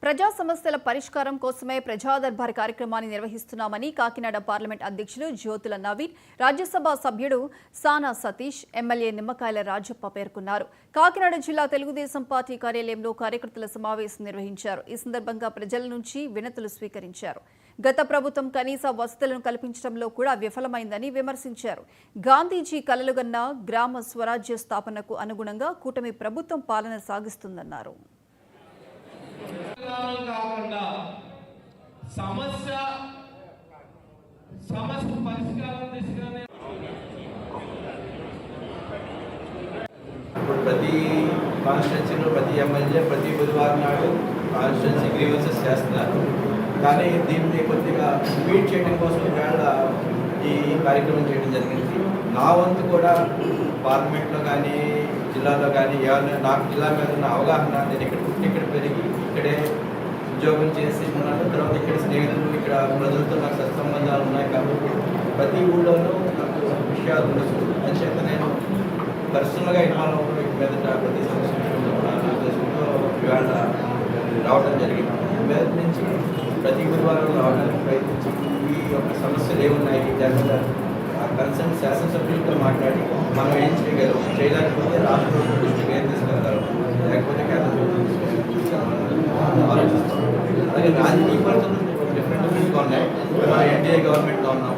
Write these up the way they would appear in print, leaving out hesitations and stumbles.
ప్రజా సమస్యల పరిష్కారం కోసమే ప్రజా దర్బార్ కార్యక్రమాన్ని నిర్వహిస్తున్నామని కాకినాడ పార్లమెంట్ అధ్యక్షులు జ్యోతుల నవీన్, రాజ్యసభ సభ్యుడు సానా సతీష్, ఎమ్మెల్యే నిమ్మకాయల రాజప్ప పేర్కొన్నారు. కాకినాడ జిల్లా తెలుగుదేశం పార్టీ కార్యాలయంలో కార్యకర్తల సమావేశం నిర్వహించారు. ఈ సందర్భంగా ప్రజల నుంచి వినతులు స్వీకరించారు. గత ప్రభుత్వం కనీస వసతులను కల్పించడంలో కూడా విఫలమైందని విమర్శించారు. గాంధీజీ కలలుగన్న గ్రామ స్వరాజ్య స్థాపనకు అనుగుణంగా కూటమి ప్రభుత్వం పాలన సాగిస్తుందన్నారు. కాకుండా సమస్య పరిష్కారం దిశగానే ప్రతి కాన్స్టిట్యున్సీలో ప్రతి ఎమ్మెల్యే ప్రతి బుధవారం నాడు కాన్స్టిట్యున్సీ గ్రీవెన్సెస్ చేస్తున్నారు. కానీ దీన్ని కొద్దిగా స్పీడ్ చేయడం కోసం ఇవాళ ఈ కార్యక్రమం చేయడం జరిగింది. నా వంతు కూడా పార్లమెంట్లో కానీ జిల్లాలో కానీ ఏమైనా నాకు జిల్లా మీద ఉన్న అవగాహన, నేను ఇక్కడ పుట్టి ఇక్కడ పెరిగి ఇక్కడే ఉద్యోగం చేసి ఉన్నాను. తర్వాత ఇక్కడ స్నేహితులు, ఇక్కడ ప్రజలతో నాకు సత్సంబంధాలు ఉన్నాయి కాబట్టి ప్రతి ఊళ్ళోనూ నాకు విషయాలు తెలుసు. అంచేత నేను పర్సనల్గా ఇన్వాల్వ్ అవ్వడం వీటి మీద ప్రతి సంవత్సరం కూడా నా ఉద్దేశంతో ఇవాళ రావడం జరిగింది. మీద నుంచి ప్రతి గురువారం రావడానికి ప్రయత్నించి ఈ యొక్క సమస్యలు ఏమున్నాయి దాని కన్సర్న్ శాసనసభ్యులతో మాట్లాడి మనం ఏం చేయలేకపోతే రాష్ట్ర ప్రభుత్వం దృష్టికి ఏం తీసుకెళ్తారు, లేకపోతే ఆలోచిస్తాం. అలాగే రాజకీయ పరిస్థితులు డిఫరెంట్గా ఉన్నాయి. మనం ఎన్డీఏ గవర్నమెంట్లో ఉన్నాం.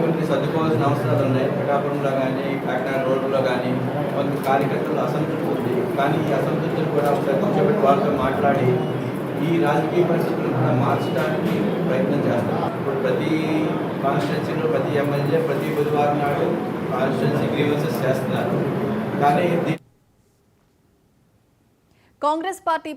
కొన్ని సర్దుకోవాల్సిన అవసరాలు ఉన్నాయి. పిఠాపురంలో కానీ కాకినాడ రోడ్డులో కానీ కొంత కార్యకర్తలు అసంతృప్తి ఉంది. కానీ ఈ అసంతృప్తిని కూడా ఒకసారి కూర్చోబెట్టి వాళ్ళతో మాట్లాడి ఈ రాజకీయ పరిస్థితులను కూడా మార్చడానికి ప్రయత్నం చేస్తాం. ఇప్పుడు ప్రతి కాన్స్టిట్యున్సీలో ప్రతి ఎమ్మెల్యే ప్రతి బుధవారం నాడు కాన్స్టిట్యున్సీ గ్రీవెన్సెస్ చేస్తున్నారు. కానీ కాంగ్రెస్ పార్టీ